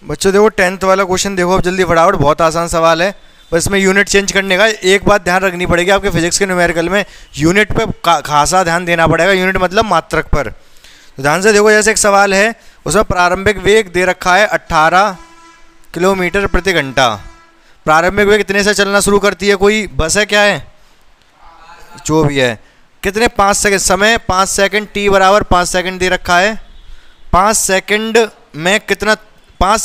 बच्चों देखो 10th वाला क्वेश्चन देखो अब जल्दी फटाफट, बहुत आसान सवाल है। बस इसमें यूनिट चेंज करने का एक बात ध्यान रखनी पड़ेगी, आपके फिजिक्स के न्यूमेरिकल में यूनिट पे खासा ध्यान देना पड़ेगा। यूनिट मतलब मात्रक पर। तो ध्यान से देखो, जैसे एक सवाल है उसमें प्रारंभिक वेग दे रखा है 18 किलोमीटर प्रति घंटा। प्रारंभिक वेग कितने से चलना शुरू करती है? कोई बस है, क्या है, जो भी है। कितने 5 सेकंड समय, 5 सेकंड, टी बराबर 5 सेकंड दे रखा है। 5 सेकंड में कितना, 5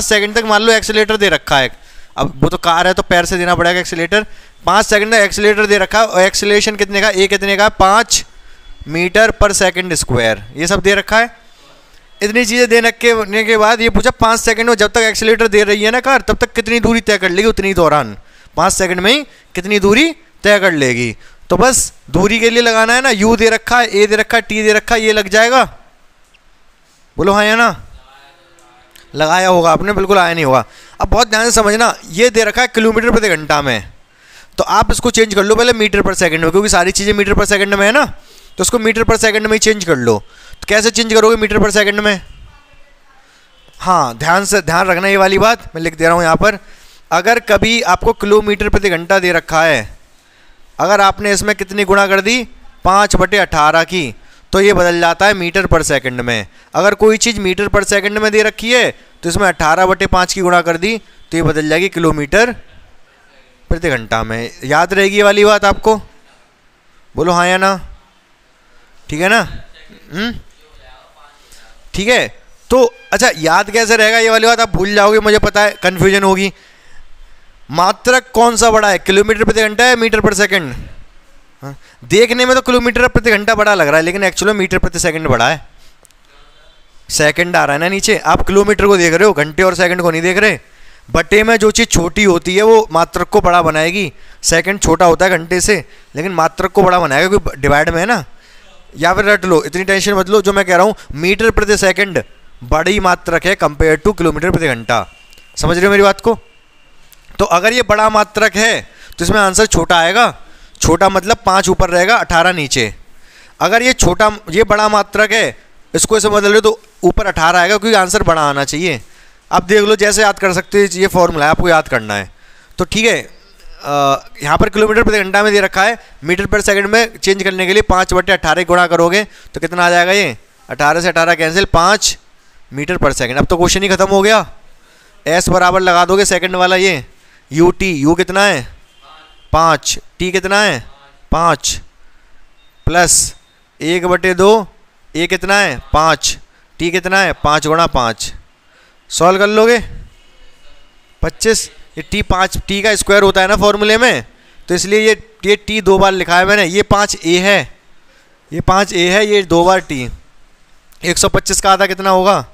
सेकंड तक मान लो एक्सीलेटर दे रखा है। अब वो तो कार है तो पैर से देना पड़ेगा एक्सीलेटर। 5 सेकंड में एक्सीलेटर दे रखा है और एक्सीलेशन कितने का, ए कितने का, 5 मीटर पर सेकंड स्क्वायर, ये सब दे रखा है। इतनी चीज़ें देने के बाद ये पूछा 5 सेकंड में जब तक एक्सीलेटर दे रही है ना कार, तब तक कितनी दूरी तय कर लेगी उतनी दौरान। 5 सेकंड में ही कितनी दूरी तय कर लेगी। तो बस दूरी के लिए लगाना है ना, यू दे रखा है, ए दे रखा है, टी दे रखा है, ये लग जाएगा। बोलो हाँ या ना? लगाया होगा आपने, बिल्कुल आया नहीं होगा। अब बहुत ध्यान से समझना, ये दे रखा है किलोमीटर प्रति घंटा में, तो आप इसको चेंज कर लो पहले मीटर पर सेकंड में, क्योंकि सारी चीज़ें मीटर पर सेकंड में है ना, तो इसको मीटर पर सेकंड में ही चेंज कर लो। तो कैसे चेंज करोगे मीटर पर सेकंड में? हाँ, ध्यान रखना ये वाली बात, मैं लिख दे रहा हूँ यहाँ पर। अगर कभी आपको किलोमीटर प्रति घंटा दे रखा है, अगर आपने इसमें कितनी गुणा कर दी, 5/18 की, तो ये बदल जाता है मीटर पर सेकंड में। अगर कोई चीज़ मीटर पर सेकंड में दे रखी है तो इसमें 18/5 की गुणा कर दी तो ये बदल जाएगी किलोमीटर प्रति घंटा में। याद रहेगी ये वाली बात आपको? बोलो हाँ या ना? ठीक है ना? ठीक है। तो अच्छा, याद कैसे रहेगा ये वाली बात? आप भूल जाओगे, मुझे पता है कन्फ्यूजन होगी। मात्रक कौन सा बड़ा है, किलोमीटर प्रति घंटा है मीटर पर सेकंड? हाँ, देखने में तो किलोमीटर प्रति घंटा बड़ा लग रहा है, लेकिन एक्चुअली मीटर प्रति सेकंड बड़ा है। सेकंड आ रहा है ना नीचे, आप किलोमीटर को देख रहे हो, घंटे और सेकंड को नहीं देख रहे। बटे में जो चीज़ छोटी होती है वो मात्रक को बड़ा बनाएगी। सेकंड छोटा होता है घंटे से, लेकिन मात्रक को बड़ा बनाएगा क्योंकि डिवाइड में है ना। या फिर रट लो, इतनी टेंशन मत लो, जो मैं कह रहा हूँ मीटर प्रति सेकंड बड़ी मात्रक है कंपेयर टू किलोमीटर प्रति घंटा। समझ रहे हो मेरी बात को? तो अगर ये बड़ा मात्रक है तो इसमें आंसर छोटा आएगा। छोटा मतलब 5 ऊपर रहेगा, 18 नीचे। अगर ये बड़ा मात्रक है, इसको ऐसे बदल लो तो ऊपर 18 आएगा, क्योंकि आंसर बड़ा आना चाहिए। आप देख लो, जैसे याद कर सकते हो, ये फॉर्मूला है, आपको याद करना है। तो ठीक है, यहाँ पर किलोमीटर प्रति घंटा में दे रखा है, मीटर पर सेकंड में चेंज करने के लिए 5/18 गुणा करोगे तो कितना आ जाएगा? ये 18 से 18 कैंसिल, 5 मीटर पर सेकंड। अब तो क्वेश्चन ही खत्म हो गया। एस बराबर लगा दोगे सेकंड वाला, ये यू टी, यू कितना है 5, टी कितना है 5, प्लस 1/2, ए कितना है 5, टी कितना है 5 गुणा 5। सॉल्व कर लोगे 25। ये टी 5 टी का स्क्वायर होता है ना फॉर्मूले में, तो इसलिए ये टी 2 बार लिखा है मैंने। ये 5a है, ये 5a है, ये 2 बार टी। 125 का आधा कितना होगा?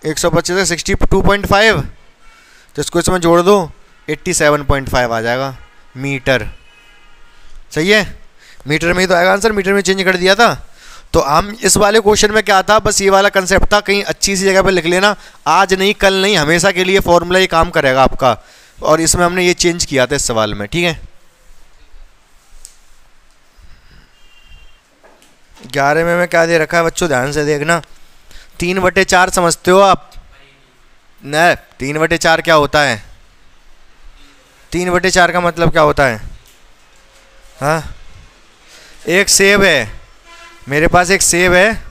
125 से 62.5, तो इसको इसमें जोड़ दो, 87.5 आ जाएगा मीटर। सही है, मीटर में ही तो आएगा आंसर, मीटर में चेंज कर दिया था। तो हम इस वाले क्वेश्चन में क्या था, बस ये वाला कंसेप्ट था, कहीं अच्छी सी जगह पे लिख लेना। आज नहीं, कल नहीं, हमेशा के लिए फॉर्मूला ये काम करेगा आपका। और इसमें हमने ये चेंज किया था इस सवाल में। ठीक है, 11वें में क्या दे रखा है बच्चों, ध्यान से देखना। 3/4 समझते हो आप? नहीं, 3/4 क्या होता है? 3/4 का मतलब क्या होता है? हाँ, एक सेब है, मेरे पास एक सेब है,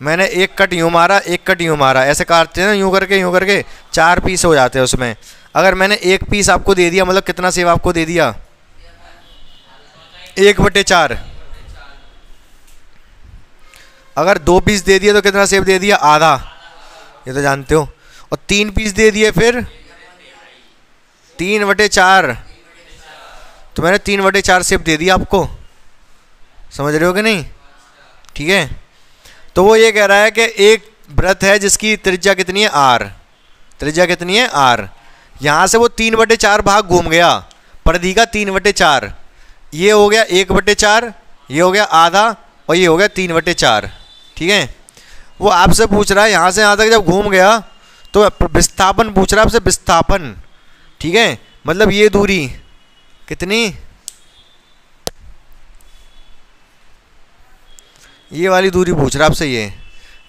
मैंने एक कट यूँ मारा, एक कट यूँ मारा, ऐसे काटते हैं ना, यूँ करके 4 पीस हो जाते हैं उसमें। अगर मैंने एक पीस आपको दे दिया, मतलब कितना सेब आपको दे दिया? 1/4। अगर 2 पीस दे दिए तो कितना सेब दे दिया? आधा, ये तो जानते हो। और 3 पीस दे दिए फिर 3/4, तो मैंने 3/4 सेब दे दिया आपको। समझ रहे हो कि नहीं? ठीक है, तो वो ये कह रहा है कि एक वृत्त है जिसकी त्रिज्या कितनी है? r। त्रिज्या कितनी है? r। यहाँ से वो 3/4 भाग घूम गया, परिधि का 3/4। ये हो गया 1/4, ये हो गया आधा, और ये हो गया 3/4। ठीक है, वो आपसे पूछ रहा है यहाँ से यहाँ तक जब घूम गया तो विस्थापन पूछ रहा है आपसे, विस्थापन। ठीक है, मतलब ये दूरी कितनी, ये वाली दूरी पूछ रहा है आपसे,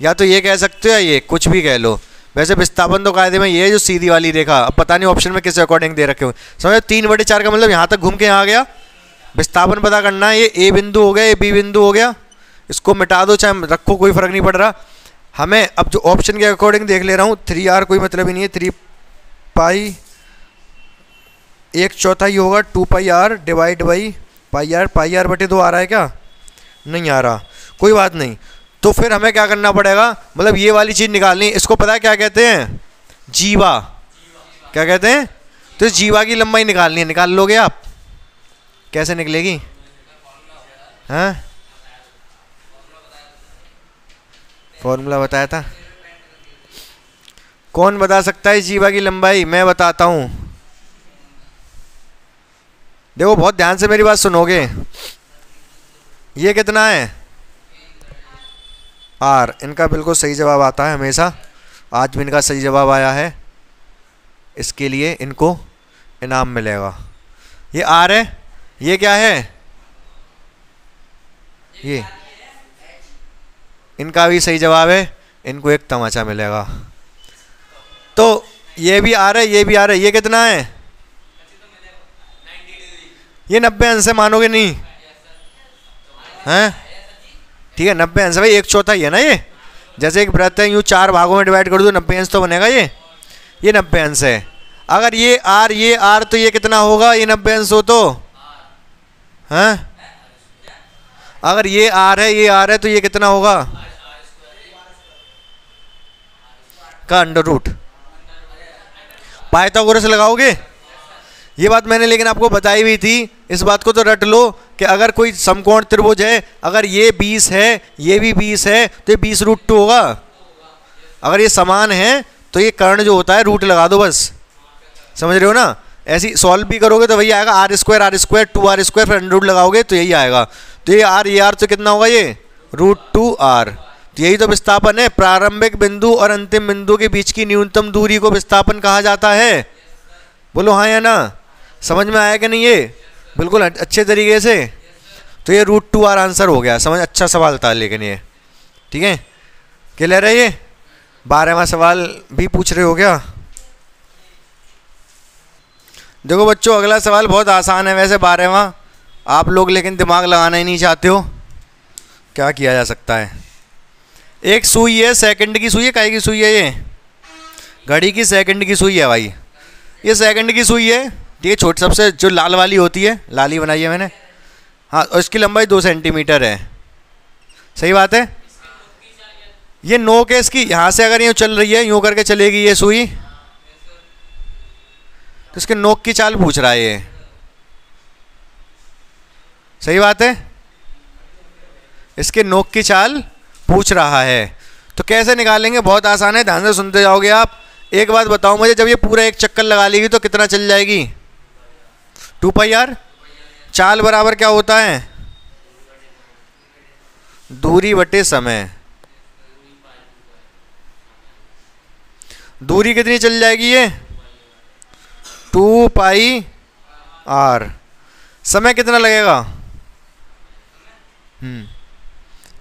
या तो ये कह सकते हो या ये, कुछ भी कह लो। वैसे विस्थापन तो कायदे में ये है जो सीधी वाली रेखा, अब पता नहीं ऑप्शन में किस अकॉर्डिंग दे रखे हो। समझो 3/4 का मतलब यहाँ तक घूम के यहाँ आ गया। विस्थापन पता करना है, ये ए बिंदु हो गया, ये बी बिंदु हो गया, इसको मिटा दो चाहे रखो, कोई फर्क नहीं पड़ रहा हमें। अब जो ऑप्शन के अकॉर्डिंग देख ले रहा हूँ, 3r कोई मतलब ही नहीं है, 3 पाई 1/4 ही होगा 2 पाई r divide by pi r बटे 2 आ रहा है क्या? नहीं आ रहा, कोई बात नहीं। तो फिर हमें क्या करना पड़ेगा, मतलब ये वाली चीज़ निकालनी है। इसको पता है क्या कहते हैं? जीवा। क्या कहते हैं? तो इस जीवा की लंबाई निकालनी है, निकाल लोगे आप? कैसे निकलेगी? हाँ, फॉर्मूला बताया था। कौन बता सकता है जीवा की लंबाई? मैं बताता हूं, देखो बहुत ध्यान से मेरी बात सुनोगे। ये कितना है? आर। इनका बिल्कुल सही जवाब आता है हमेशा, आज भी इनका सही जवाब आया है, इसके लिए इनको इनाम मिलेगा। ये आर है, ये क्या है? ये इनका भी सही जवाब है, इनको एक तमाचा मिलेगा। तो ये भी आ रहा है, ये भी आ रहा है, ये कितना है? ये 90 अंश से मानोगे नहीं हैं? ठीक है, 90 अंश भाई 1/4 ही है ना ये। जैसे एक वृत्त है, यूँ 4 भागों में डिवाइड कर दो, 90 अंश तो बनेगा ये 90 अंश है। अगर ये आर तो ये कितना होगा? ये 90 अंश हो तो हैं? अगर ये आर है, ये आर है, तो ये कितना होगा? का अंडर रूट। पाइथागोरस लगाओगे? ये बात मैंने लेकिन आपको बताई हुई थी, इस बात को तो रट लो कि अगर कोई समकोण त्रिभुज है, अगर ये 20 है, ये भी 20 है, तो ये 20√2 होगा। अगर ये समान है तो ये कर्ण जो होता है रूट लगा दो बस, समझ रहे हो ना? ऐसी सॉल्व भी करोगे तो वही आएगा, r² 2r² फिर अंडर रूट लगाओगे तो यही आएगा। तो ये आर तो कितना होगा? ये √2r। तो यही तो विस्थापन है। प्रारंभिक बिंदु और अंतिम बिंदु के बीच की न्यूनतम दूरी को विस्थापन कहा जाता है। बोलो हाँ या ना? समझ में आया कि नहीं? ये बिल्कुल अच्छे तरीके से। तो ये √2r आंसर हो गया। समझ, अच्छा सवाल था लेकिन ये, ठीक है, क्लियर है? ये 12वां सवाल भी पूछ रहे हो क्या? देखो बच्चों, अगला सवाल बहुत आसान है वैसे 12वां, आप लोग लेकिन दिमाग लगाना ही नहीं चाहते हो। क्या किया जा सकता है? एक सुई है, सेकंड की सुई है, काहे की सुई है? ये घड़ी की सेकंड की सुई है भाई। ये सेकंड की सुई है, ठीक है, छोटी सबसे जो लाल वाली होती है, लाल ही बनाई है मैंने, हाँ, और इसकी लंबाई 2 सेंटीमीटर है। सही बात है। ये नोक है इसकी, यहाँ से अगर यूँ चल रही है, यूँ करके चलेगी ये सुई, तो इसके नोक की चाल पूछ रहा है ये। सही बात है, इसके नोक की चाल पूछ रहा है। तो कैसे निकालेंगे? बहुत आसान है, ध्यान से सुनते जाओगे आप। एक बात बताओ मुझे, जब ये पूरा एक चक्कर लगा लेगी तो कितना चल जाएगी? 2 पाई r। चाल बराबर क्या होता है? दूरी बटे समय। दूरी कितनी चल जाएगी? ये 2 पाई r। समय कितना लगेगा?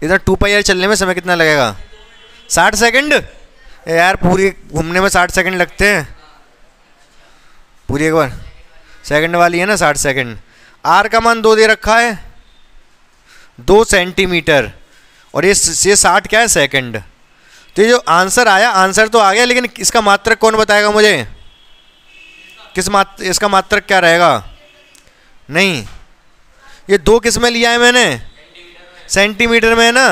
इधर 2 पाई r चलने में समय कितना लगेगा? 60 सेकंड। यार पूरी घूमने में 60 सेकंड लगते हैं, पूरी एक बार सेकंड वाली है ना 60 सेकंड। आर का मान 2 दे रखा है, 2 सेंटीमीटर, और ये 60 क्या है? सेकंड। तो ये जो आंसर आया, आंसर तो आ गया, लेकिन इसका मात्रक कौन बताएगा मुझे? इसका मात्रक क्या रहेगा? नहीं, ये 2 किस में लिया है मैंने? सेंटीमीटर में है ना,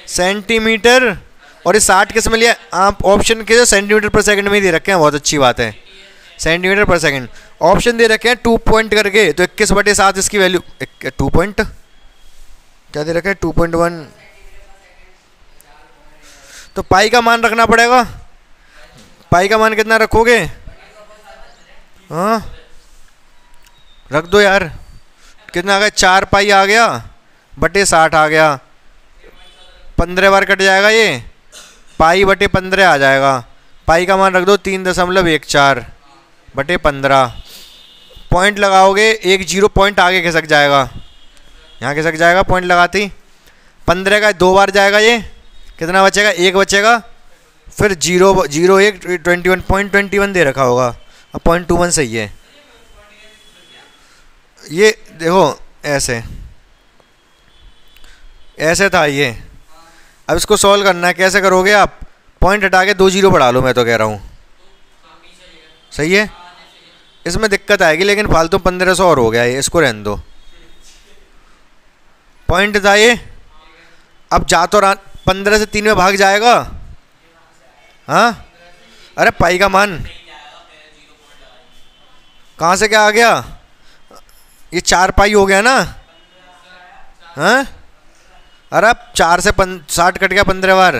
सेंटीमीटर। और ये 60 किस में लिया? आप ऑप्शन के जो सेंटीमीटर पर सेकंड में ही दे रखे हैं, बहुत अच्छी बात है, सेंटीमीटर पर सेकंड ऑप्शन दे रखे हैं 2 पॉइंट करके। तो 21/7 इसकी वैल्यू 2 पॉइंट क्या दे रखा है? 2.1। तो पाई का मान रखना पड़ेगा। पाई का मान कितना रखोगे? हाँ रख दो यार। कितना आ गया? 4 पाई आ गया बटे 60 आ गया, 15 बार कट जाएगा, ये पाई बटे 15 आ जाएगा। पाई का मान रख दो 3.14 बटे 15। पॉइंट लगाओगे, एक 0 पॉइंट आगे खिसक जाएगा, यहाँ खिसक जाएगा पॉइंट लगाते ही। 15 का 2 बार जाएगा, ये कितना बचेगा, 1 बचेगा, फिर 0 0 1 21.21 दे रखा होगा, अब 0.21 सही है। ये देखो ऐसे ऐसे था ये। अब इसको सॉल्व करना है, कैसे करोगे आप, पॉइंट हटा के 2 0 बढ़ा लो, मैं तो कह रहा हूँ सही है। इसमें दिक्कत आएगी लेकिन फालतू 1500 और हो गया ये, इसको रहने दो। पॉइंट था ये, अब जा तो 15 से 3 में भाग जाएगा। हाँ अरे पाई का मान कहाँ से क्या आ गया, ये 4 पाई हो गया ना। हाँ अरे अब 4 से 60 कट गया 15 बार।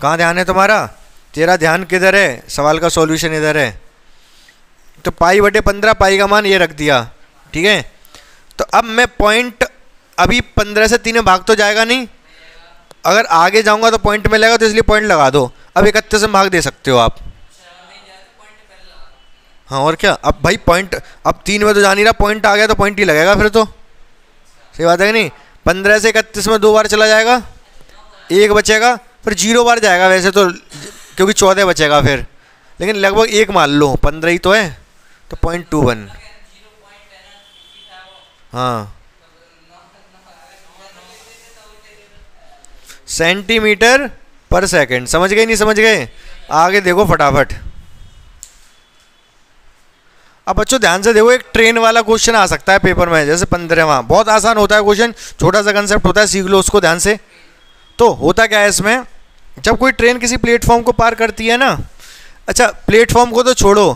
कहाँ ध्यान है तुम्हारा, तेरा ध्यान किधर है, सवाल का सॉल्यूशन इधर है। तो पाई बटे 15, पाई का मान ये रख दिया, ठीक है। तो अब मैं पॉइंट अभी 15 से 3 में भाग तो जाएगा नहीं, अगर आगे जाऊंगा तो पॉइंट मिलेगा, तो इसलिए पॉइंट लगा दो। अब 31 में भाग दे सकते हो आप। हाँ और क्या, अब भाई पॉइंट, अब 3 में तो जा नहीं रहा, पॉइंट आ गया तो पॉइंट ही लगेगा फिर तो, सही बात है कि नहीं। 15 से 31 में 2 बार चला जाएगा, 1 बचेगा, फिर 0 बार जाएगा वैसे तो, क्योंकि 14 बचेगा फिर, लेकिन लगभग 1 मान लो, 15 ही तो है, तो 0.21। हाँ सेंटीमीटर पर सेकंड, समझ गए नहीं समझ गए, आगे देखो फटाफट। अब बच्चों ध्यान से देखो, एक ट्रेन वाला क्वेश्चन आ सकता है पेपर में, जैसे 15वां, बहुत आसान होता है क्वेश्चन, छोटा सा कंसेप्ट होता है, सीख लो उसको ध्यान से। तो होता क्या है इसमें, जब कोई ट्रेन किसी प्लेटफॉर्म को पार करती है ना, अच्छा प्लेटफॉर्म को तो छोड़ो,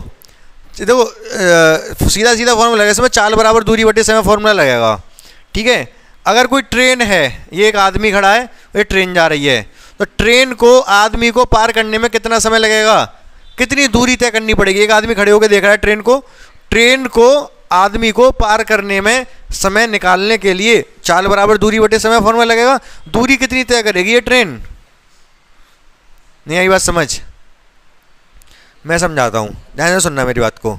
देखो सीधा सीधा फॉर्मूला लगेगा इसमें, चाल बराबर दूरी बटे समय फॉर्मूला लगेगा, ठीक है। अगर कोई ट्रेन है, ये एक आदमी खड़ा है, ये ट्रेन जा रही है, तो ट्रेन को आदमी को पार करने में कितना समय लगेगा, कितनी दूरी तय करनी पड़ेगी। एक आदमी खड़े होकर देख रहा है ट्रेन को आदमी को पार करने में समय निकालने के लिए चाल बराबर दूरी बटे समय फॉर्मूला लगेगा। दूरी कितनी तय करेगी ये ट्रेन, नहीं आई बात समझ, मैं समझाता हूँ, ध्यान से सुनना मेरी बात को।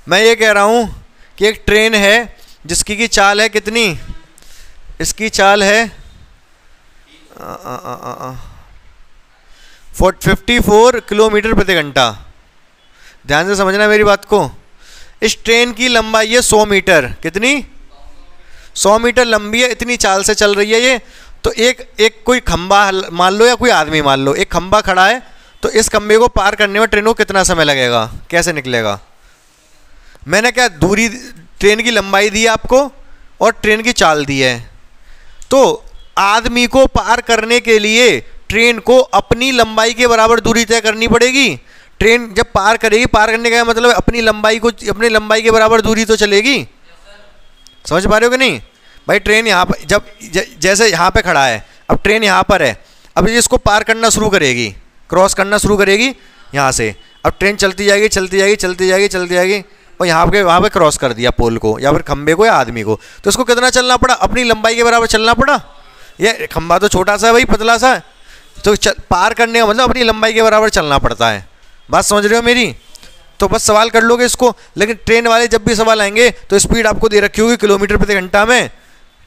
मैं ये कह रहा हूँ कि एक ट्रेन है जिसकी की चाल है कितनी, इसकी चाल है 54 किलोमीटर प्रति घंटा। ध्यान से समझना मेरी बात को। इस ट्रेन की लंबाई है 100 मीटर, कितनी, 100 मीटर लंबी है, इतनी चाल से चल रही है ये। तो एक कोई खंबा मान लो या कोई आदमी मान लो, एक खंबा खड़ा है, तो इस खंबे को पार करने में ट्रेन को कितना समय लगेगा, कैसे निकलेगा। मैंने क्या दूरी, ट्रेन की लंबाई दी है आपको और ट्रेन की चाल दी है, तो आदमी को पार करने के लिए ट्रेन को अपनी लंबाई के बराबर दूरी तय करनी पड़ेगी। ट्रेन जब पार करेगी, पार करने का मतलब अपनी लंबाई के बराबर दूरी तो चलेगी। समझ पा रहे हो कि नहीं भाई। ट्रेन यहाँ पर जब जैसे यहाँ पे खड़ा है, अब ट्रेन यहाँ पर है, अब इसको पार करना शुरू करेगी, क्रॉस करना शुरू करेगी यहाँ से। अब ट्रेन चलती जाएगी चलती जाएगी चलती जाएगी चलती जाएगी, और वहाँ पे क्रॉस कर दिया पोल को या फिर खंबे को या आदमी को, तो इसको कितना चलना पड़ा, अपनी लंबाई के बराबर चलना पड़ा। ये खंबा तो छोटा सा है भाई, पतला सा, तो पार करने का मतलब अपनी लंबाई के बराबर चलना पड़ता है। बात समझ रहे हो मेरी। तो बस सवाल कर लोगे इसको। लेकिन ट्रेन वाले जब भी सवाल आएंगे तो स्पीड आपको दे रखी होगी किलोमीटर प्रति घंटा में,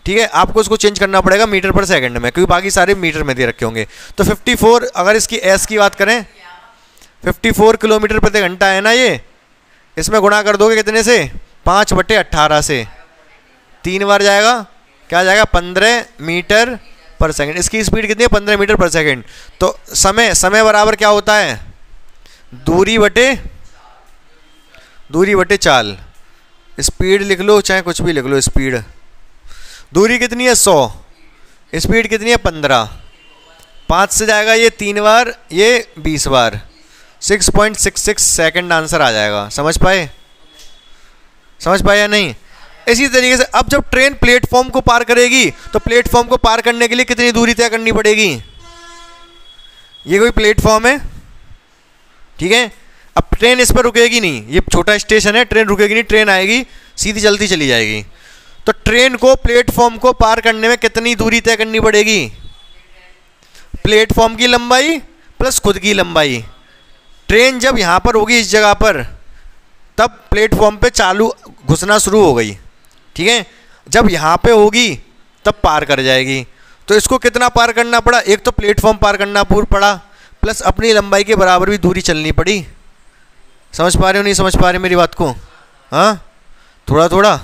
ठीक है। आपको इसको चेंज करना पड़ेगा मीटर पर सेकंड में, क्योंकि बाकी सारे मीटर में दे रखे होंगे। तो 54, अगर इसकी एस की बात करें, 54 किलोमीटर प्रति घंटा है ना ये, इसमें गुणा कर दोगे कितने से, 5/18 से, 3 बार जाएगा, क्या जाएगा 15 मीटर पर सेकंड। इसकी स्पीड कितनी है, 15 मीटर पर सेकंड। तो समय बराबर क्या होता है, दूरी बटे चाल। स्पीड लिख लो चाहे कुछ भी लिख लो, स्पीड, दूरी कितनी है 100, स्पीड कितनी है 15, 5 से जाएगा ये 3 बार, ये 20 बार, 6.66 सेकंड आंसर आ जाएगा। समझ पाए या नहीं। इसी तरीके से अब जब ट्रेन प्लेटफॉर्म को पार करेगी, तो प्लेटफॉर्म को पार करने के लिए कितनी दूरी तय करनी पड़ेगी। ये कोई प्लेटफॉर्म है, ठीक है। अब ट्रेन इस पर रुकेगी नहीं, ये छोटा स्टेशन है, ट्रेन रुकेगी नहीं, ट्रेन आएगी सीधी चलती चली जाएगी। तो ट्रेन को प्लेटफॉर्म को पार करने में कितनी दूरी तय करनी पड़ेगी, प्लेटफॉर्म की लंबाई प्लस खुद की लंबाई। ट्रेन जब यहाँ पर होगी इस जगह पर, तब प्लेटफॉर्म पे चालू घुसना शुरू हो गई, ठीक है। जब यहाँ पे होगी तब पार कर जाएगी। तो इसको कितना पार करना पड़ा, एक तो प्लेटफॉर्म पार करना पड़ा, प्लस अपनी लंबाई के बराबर भी दूरी चलनी पड़ी। समझ पा रहे हो नहीं समझ पा रहे मेरी बात को? हाँ थोड़ा थोड़ा।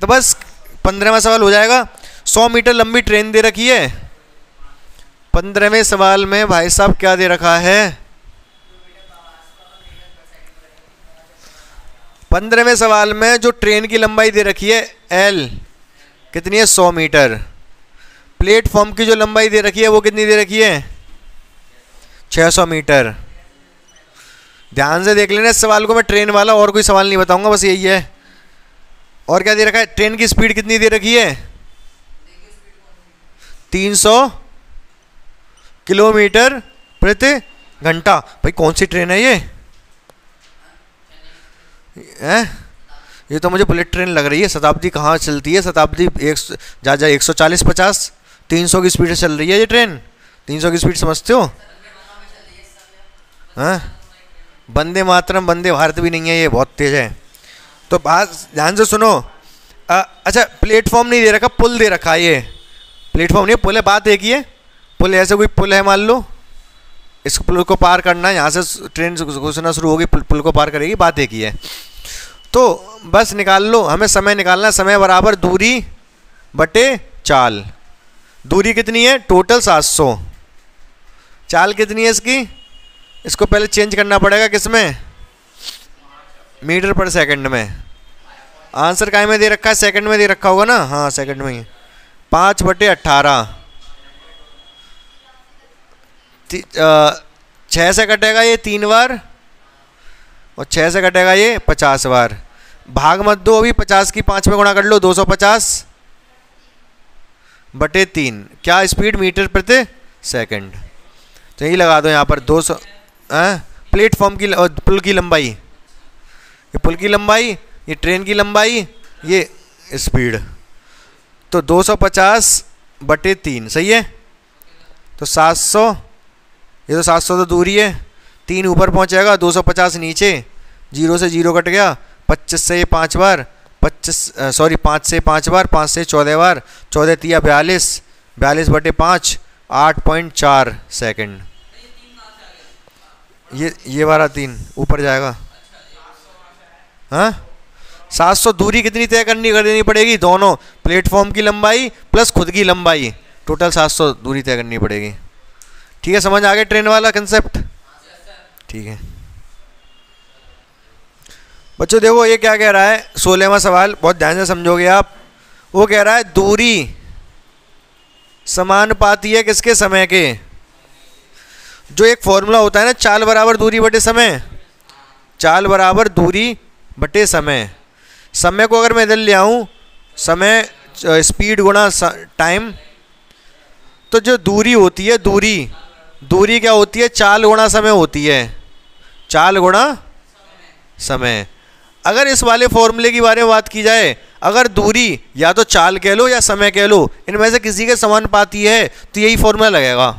तो बस 15वां सवाल हो जाएगा। 100 मीटर लंबी ट्रेन दे रखी है। 15वें सवाल में भाई साहब क्या दे रखा है? 15वें सवाल में जो ट्रेन की लंबाई दे रखी है L कितनी है? 100 मीटर। प्लेटफॉर्म की जो लंबाई दे रखी है वो कितनी दे रखी है? 600 मीटर। ध्यान से देख लेना इस सवाल को, मैं ट्रेन वाला और कोई सवाल नहीं बताऊंगा, बस यही है। और क्या दे रखा है? ट्रेन की स्पीड कितनी दे रखी है? 300 किलोमीटर प्रति घंटा। भाई कौन सी ट्रेन है ये? ये तो मुझे बुलेट ट्रेन लग रही है। शताब्दी कहाँ चलती है? शताब्दी 140-50 300 की स्पीड से चल रही है ये ट्रेन। 300 की स्पीड समझते हो? हाँ वंदे मातरम, वंदे भारत भी नहीं है ये, बहुत तेज है। तो बात ध्यान से सुनो। अच्छा प्लेटफॉर्म नहीं दे रखा, पुल दे रखा है। ये प्लेटफॉर्म नहीं, पुल है। बात एक ही है, पुल ऐसे कोई पुल है मान लो, इस पुल को पार करना है, यहाँ से ट्रेन घुसना शुरू होगी, पुल को पार करेगी, बात एक ही है। तो बस निकाल लो, हमें समय निकालना। समय बराबर दूरी बटे चाल। दूरी कितनी है? टोटल 700। चाल कितनी है इसकी? इसको पहले चेंज करना पड़ेगा किसमें? मीटर पर सेकंड में। आंसर काय में दे रखा है? सेकंड में दे रखा होगा ना? हाँ सेकंड में ही। 5/18। 6 से कटेगा ये 3 बार, और 6 से कटेगा ये 50 बार। भाग मत दो अभी, 50 की 5 में गुणा कर लो, 250/3। क्या स्पीड? मीटर प्रति सेकंड। तो यही लगा दो यहाँ पर 200। प्लेटफॉर्म की पुल की लंबाई, ये पुल की लंबाई, ये ट्रेन की लंबाई, ये स्पीड। तो 250/3 सही है। तो 700, ये तो 700 तो दूरी है, 3 ऊपर पहुंचेगा, 250 नीचे, 0 से 0 कट गया, 25 से 5 बार, 5 से 5 बार, 5 से 14 बार, 14 तिया 42, 42/5, 8.4 सेकंड। ये वाला 3 ऊपर जाएगा। हाँ 700 दूरी कितनी तय कर देनी पड़ेगी? दोनों, प्लेटफॉर्म की लंबाई प्लस खुद की लंबाई, टोटल 700 दूरी तय करनी पड़ेगी। ठीक है, समझ आ गया ट्रेन वाला कंसेप्ट? ठीक है बच्चों, देखो ये क्या कह रहा है। 16वां सवाल बहुत ध्यान से समझोगे आप। वो कह रहा है दूरी समानुपाती है किसके? समय के। जो एक फॉर्मूला होता है ना, चाल बराबर दूरी बटे समय। चाल बराबर दूरी बटे समय। समय को अगर मैं इधर ले आऊँ, समय स्पीड गुणा टाइम, तो जो दूरी होती है, दूरी क्या होती है? चाल गुणा समय होती है। चाल गुणा समय। अगर इस वाले फॉर्मूले के बारे में बात की जाए, अगर दूरी या तो चाल कह लो या समय कह लो, इनमें से किसी के समानुपाती है, तो यही फॉर्मूला लगेगा।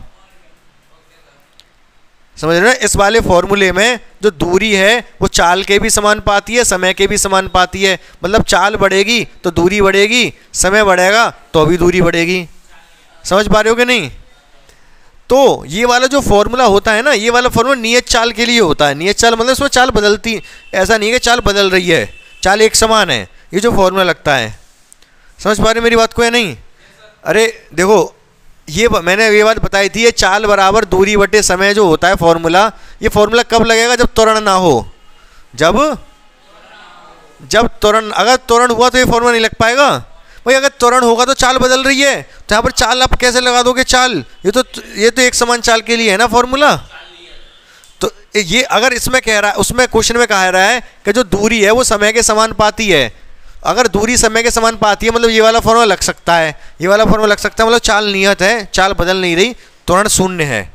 समझ रहे हो? इस वाले फॉर्मूले में जो दूरी है वो चाल के भी समानुपाती है, समय के भी समानुपाती है। मतलब चाल बढ़ेगी तो दूरी बढ़ेगी, समय बढ़ेगा तो भी दूरी बढ़ेगी। समझ पा रहे हो कि नहीं? तो ये वाला जो फॉर्मूला होता है ना, ये वाला फॉर्मूला नियत चाल के लिए होता है। नियत चाल मतलब इसमें चाल बदलती, ऐसा नहीं है कि चाल बदल रही है, चाल एक समान है। ये जो फॉर्मूला लगता है, समझ पा रहे मेरी बात को या नहीं? अरे देखो, ये मैंने ये बात बताई थी, ये चाल बराबर दूरी बटे समय जो होता है फॉर्मूला, ये फॉर्मूला कब लगेगा? जब त्वरण ना हो। जब त्वरण, अगर त्वरण हुआ तो ये फॉर्मूला नहीं लग पाएगा। भाई अगर त्वरण होगा तो चाल बदल रही है, तो यहाँ पर चाल आप कैसे लगा दोगे? चाल ये तो एक समान चाल के लिए है ना फॉर्मूला। तो ये अगर इसमें कह रहा है, उसमें क्वेश्चन में कह रहा है कि जो दूरी है वो समय के समानुपाती है। अगर दूरी समय के समानुपाती है, मतलब ये वाला फॉर्मूला लग सकता है, ये वाला फॉर्मूला लग सकता है। मतलब चाल नियत है, चाल बदल नहीं रही, त्वरण शून्य है।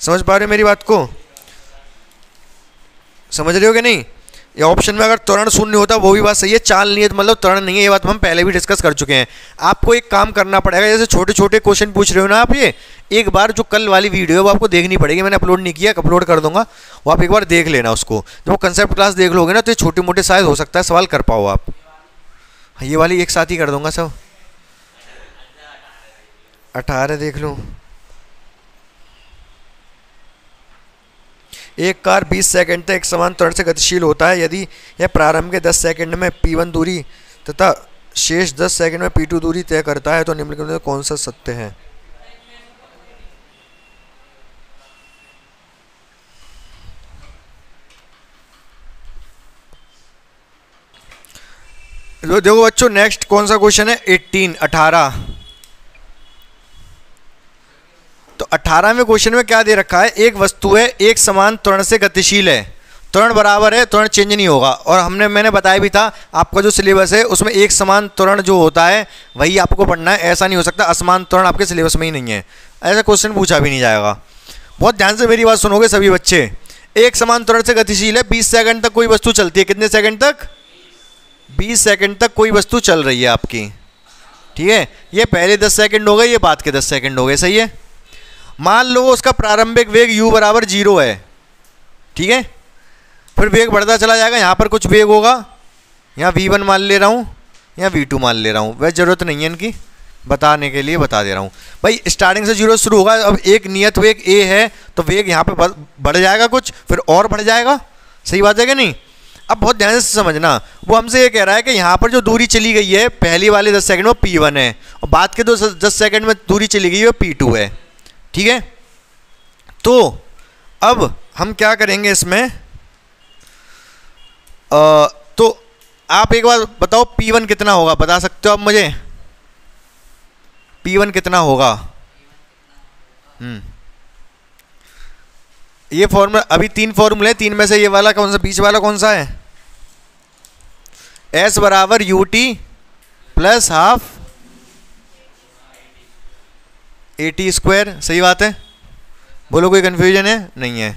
समझ पा रहे हो मेरी बात को? समझ रहे हो कि नहीं? ये ऑप्शन में अगर त्वरण शून्य होता वो भी बात सही है, चाल नियत मतलब त्वरण नहीं है, ये बात हम पहले भी डिस्कस कर चुके हैं। आपको एक काम करना पड़ेगा, जैसे छोटे छोटे क्वेश्चन पूछ रहे हो ना आप, ये एक बार जो कल वाली वीडियो है वो आपको देखनी पड़ेगी। मैंने अपलोड नहीं किया, अपलोड कर दूंगा, वो आप एक बार देख लेना उसको। जब वो कंसेप्ट क्लास देख लोगे ना, तो ये छोटे मोटे शायद हो सकता है सवाल कर पाओ आप। ये वाली एक साथ ही कर दूंगा सब। 18 देख लो। एक कार 20 सेकंड तक एक समान त्वरण से गतिशील होता है यदि यह प्रारंभ के 10 सेकंड में P1 दूरी तथा शेष 10 सेकंड में P2 दूरी तय करता है तो निम्नलिखित में कौन सा सत्य है? देखो बच्चों, नेक्स्ट कौन सा क्वेश्चन है? 18। तो 18वें क्वेश्चन में क्या दे रखा है? एक वस्तु है, एक समान त्वरण से गतिशील है, त्वरण बराबर है, त्वरण चेंज नहीं होगा। और मैंने बताया भी था, आपका जो सिलेबस है उसमें एक समान त्वरण जो होता है वही आपको पढ़ना है। ऐसा नहीं हो सकता असमान त्वरण आपके सिलेबस में ही नहीं है, ऐसा क्वेश्चन पूछा भी नहीं जाएगा। बहुत ध्यान से मेरी बात सुनोगे सभी बच्चे। एक समान त्वरण से गतिशील है, 20 सेकंड तक कोई वस्तु चलती है। कितने सेकंड तक? 20 सेकंड तक कोई वस्तु चल रही है आपकी, ठीक है। ये पहले 10 सेकंड हो गए, ये बाद के 10 सेकंड हो गए, सही है। मान लो उसका प्रारंभिक वेग u बराबर 0 है, ठीक है। फिर वेग बढ़ता चला जाएगा, यहाँ पर कुछ वेग होगा, यहाँ v1 मान ले रहा हूँ, यहाँ v2 मान ले रहा हूँ। वैसे ज़रूरत नहीं है इनकी, बताने के लिए बता दे रहा हूँ भाई। स्टार्टिंग से 0 शुरू होगा। अब एक नियत वेग a है तो वेग यहाँ पे बढ़ जाएगा कुछ, फिर और बढ़ जाएगा, सही बात है कि नहीं? अब बहुत ध्यान से समझना, वो हमसे ये कह रहा है कि यहाँ पर जो दूरी चली गई है पहली वाले 10 सेकंड में P1 है और बाद के 10 सेकंड में दूरी चली गई है P2 है, ठीक है। तो अब हम क्या करेंगे इसमें? तो आप एक बार बताओ P1 कितना होगा, बता सकते हो आप मुझे? P1 कितना होगा? ये फॉर्मूला, अभी 3 फॉर्मूले, 3 में से ये वाला कौन सा, बीच वाला कौन सा है? S बराबर ut plus half AT square, सही बात है। बोलो कोई कंफ्यूजन है? नहीं है।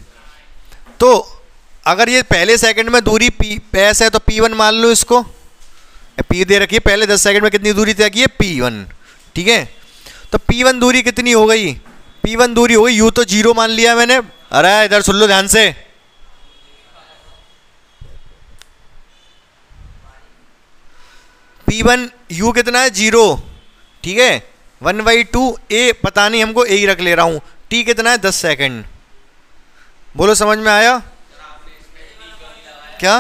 तो अगर ये पहले सेकंड में दूरी S है तो P1 मान लो, इसको P दे रखी है, पहले 10 सेकंड में कितनी दूरी तय की है? P1, ठीक है। तो P1 दूरी कितनी हो गई? P1 दूरी हो गई, u तो 0 मान लिया मैंने। अरे इधर सुन लो ध्यान से, P1 u कितना है? 0, ठीक है। 1/2 a, पता नहीं, हमको a ही रख ले रहा हूं। t कितना है? 10 सेकंड। बोलो समझ में आया क्या?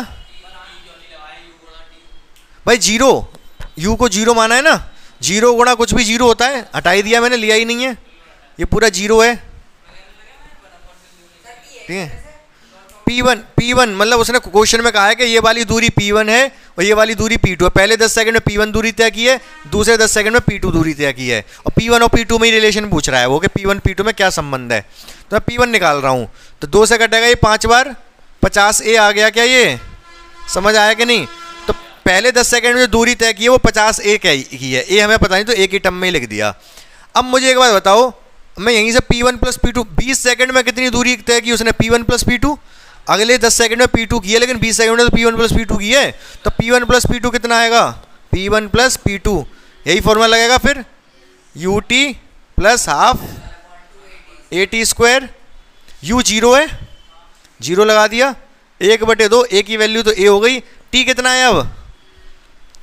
भाई 0, u को 0 माना है ना, 0 गुणा कुछ भी 0 होता है, हटा ही दिया मैंने, लिया ही नहीं है, ये पूरा 0 है, ठीक है। P1 मतलब उसने क्वेश्चन में कहा है कि ये वाली दूरी P1 है और ये वाली दूरी P2 है। पहले 10 सेकंड में P1 दूरी तय की है, दूसरे 10 सेकंड में P2 दूरी तय की है। और P1 और P2 में ही रिलेशन पूछ रहा है वो कि P1 P2 में क्या संबंध है। तो मैं P1 निकाल रहा हूँ, तो 2 से कटेगा ये 5 बार, 50a आ गया। क्या ये समझ आया कि नहीं? तो पहले 10 सेकंड में जो दूरी तय की है वो 50a की है, ए हमें पता नहीं तो एक ही टर्म में ही लिख दिया। अब मुझे एक बात बताओ, मैं यहीं से P1 प्लस P2, 20 सेकंड में कितनी दूरी तय की उसने? P1 plus P2। अगले 10 सेकंड में P2 की है, लेकिन 20 सेकंड में तो P1 प्लस P2 की है, तो P1 प्लस P2 कितना आएगा? P1 प्लस P2, यही फॉर्मूला लगेगा फिर, ut plus half AT square. u 0 है, 0 लगा दिया, 1/2, a की वैल्यू तो a हो गई। t कितना है अब?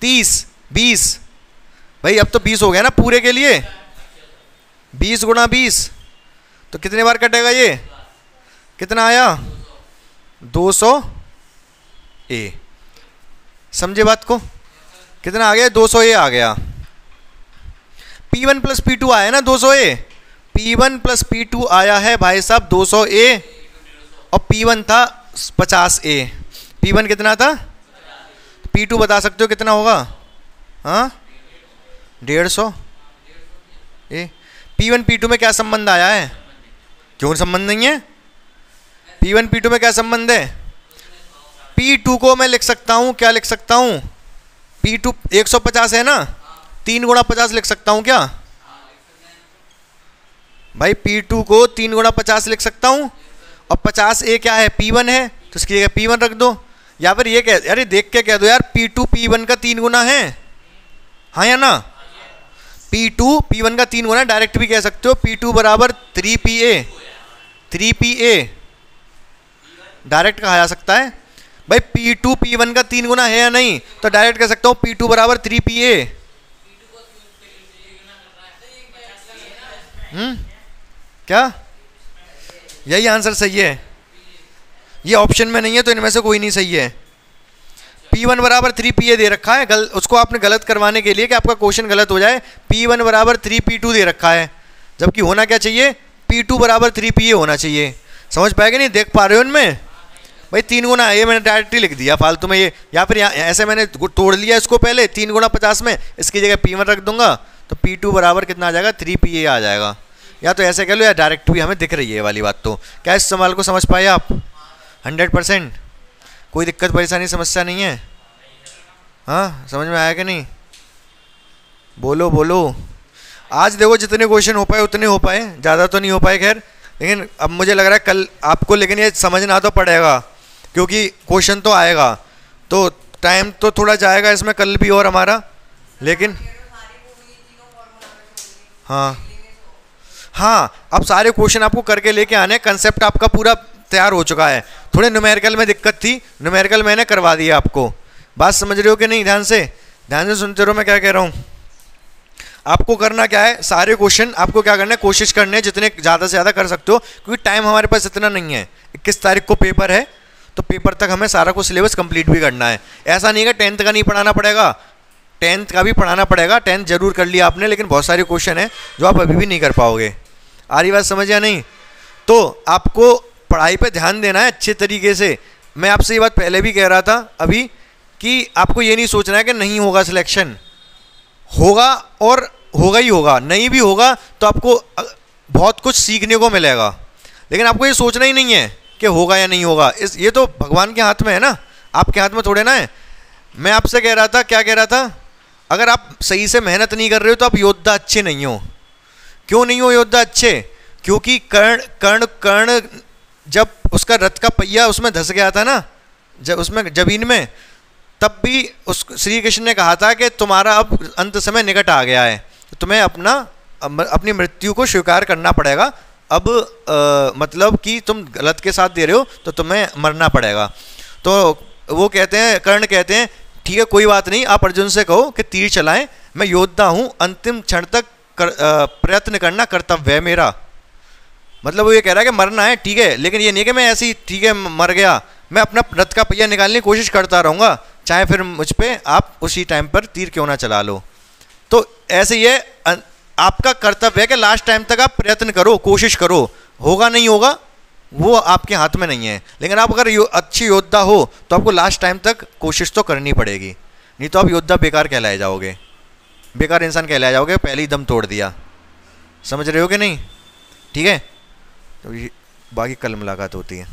30, 20। भाई अब तो 20 हो गया ना पूरे के लिए, 20 गुणा 20, तो कितने बार कटेगा ये? कितना आया? 200a। समझे बात को? कितना आ गया? 200a आ गया। P1 प्लस P2 आया ना 200a, P1 प्लस P2 आया है भाई साहब 200a, और P1 था 50a। P1 कितना था? P2 बता सकते हो कितना होगा? हाँ 150 a। P1 P2 में क्या संबंध आया है? क्यों संबंध नहीं है? P1 P2 में क्या संबंध है? P2 को मैं लिख सकता हूं, क्या लिख सकता हूं? P2 150 है ना, 3 गुणा 50 लिख सकता हूं क्या भाई? P2 को 3 गुणा 50 लिख सकता हूं, और 50a क्या है? P1 है, तो इसकी जगह P1 रख दो। या फिर ये कह, अरे देख के कह दो यार, P2 P1 का 3 गुना है, हाँ या ना? P2 P1 का 3 गुना, डायरेक्ट भी कह सकते हो P2 बराबर 3PA, 3PA डायरेक्ट कहा जा सकता है भाई। P2 P1 का 3 गुना है या नहीं? तो डायरेक्ट कह सकता हूँ P2 बराबर 3PA। क्या यही आंसर सही है? ये ऑप्शन में नहीं है तो इनमें से कोई नहीं सही है। P1 बराबर 3PA दे रखा है, उसको आपने गलत करवाने के लिए कि आपका क्वेश्चन गलत हो जाए P1 बराबर 3P2 दे रखा है, जबकि होना क्या चाहिए? P2 बराबर 3PA होना चाहिए। समझ पाएगा नहीं? देख पा रहे हो इनमें भाई 3 गुना है, ये मैंने डायरेक्टली लिख दिया फालतू में ये, या फिर ऐसे मैंने तोड़ लिया इसको पहले 3 गुना 50 में, इसकी जगह P1 रख दूंगा तो P2 बराबर कितना आ जाएगा? 3PA आ जाएगा। या तो ऐसे कह लो या डायरेक्ट भी हमें दिख रही है ये वाली बात। तो क्या इस सवाल को समझ पाए आप? 100%? कोई दिक्कत परेशानी समस्या नहीं है? हाँ, समझ में आया कि नहीं? बोलो बोलो। आज देखो जितने क्वेश्चन हो पाए उतने हो पाए, ज़्यादा तो नहीं हो पाए खैर, लेकिन अब मुझे लग रहा है कल आपको लेकिन ये समझना तो पड़ेगा, क्योंकि क्वेश्चन तो आएगा तो टाइम तो थोड़ा जाएगा इसमें कल भी और हमारा, लेकिन हाँ हाँ, अब सारे क्वेश्चन आपको करके लेके आने, कंसेप्ट आपका पूरा तैयार हो चुका है। थोड़े न्यूमेरिकल में दिक्कत थी, न्यूमेरिकल मैंने करवा दिया आपको। बात समझ रहे हो कि नहीं? ध्यान से सुनते रहो मैं क्या कह रहा हूँ। आपको करना क्या है, सारे क्वेश्चन आपको क्या करना है, कोशिश करनी है जितने ज़्यादा से ज़्यादा कर सकते हो, क्योंकि टाइम हमारे पास इतना नहीं है। 21 तारीख को पेपर है, तो पेपर तक हमें सारा कुछ सिलेबस कंप्लीट भी करना है। ऐसा नहीं है कि 10th का नहीं पढ़ाना पड़ेगा, 10th का भी पढ़ाना पड़ेगा। 10th जरूर कर लिया आपने, लेकिन बहुत सारे क्वेश्चन हैं जो आप अभी भी नहीं कर पाओगे। आ रही बात समझ या नहीं? तो आपको पढ़ाई पे ध्यान देना है अच्छे तरीके से। मैं आपसे ये बात पहले भी कह रहा था अभी कि आपको ये नहीं सोचना है कि नहीं होगा सिलेक्शन, होगा और होगा ही होगा। नहीं भी होगा तो आपको बहुत कुछ सीखने को मिलेगा, लेकिन आपको ये सोचना ही नहीं है कि होगा या नहीं होगा। ये तो भगवान के हाथ में है ना, आपके हाथ में थोड़े ना है। मैं आपसे कह रहा था, क्या कह रहा था, अगर आप सही से मेहनत नहीं कर रहे हो तो आप योद्धा अच्छे नहीं हो। क्यों नहीं हो योद्धा अच्छे? क्योंकि कर्ण जब उसका रथ का पहिया उसमें धंस गया था ना, जब उसमें जमीन में, तब भी उस श्री कृष्ण ने कहा था कि तुम्हारा अब अंत समय निकट आ गया है, तो तुम्हें अपनी मृत्यु को स्वीकार करना पड़ेगा। अब मतलब कि तुम गलत के साथ दे रहे हो तो तुम्हें मरना पड़ेगा। तो वो कहते हैं, कर्ण कहते हैं ठीक है कोई बात नहीं, आप अर्जुन से कहो कि तीर चलाएं, मैं योद्धा हूँ, अंतिम क्षण तक प्रयत्न करना कर्तव्य है मेरा। मतलब वो ये कह रहा है कि मरना है ठीक है, लेकिन ये नहीं कि मैं ऐसे ही ठीक है मर गया, मैं अपना रथ का पहिया निकालने की कोशिश करता रहूँगा, चाहे फिर मुझ पे आप उसी टाइम पर तीर क्यों ना चला लो। तो ऐसे ये आपका कर्तव्य है कि लास्ट टाइम तक आप प्रयत्न करो, कोशिश करो। होगा नहीं होगा वो आपके हाथ में नहीं है, लेकिन आप अगर अच्छी योद्धा हो तो आपको लास्ट टाइम तक कोशिश तो करनी पड़ेगी, नहीं तो आप योद्धा बेकार कहलाए जाओगे, बेकार इंसान कहलाए जाओगे, पहले ही दम तोड़ दिया। समझ रहे हो कि नहीं? ठीक है, तो बाकी कल मुलाकात होती है।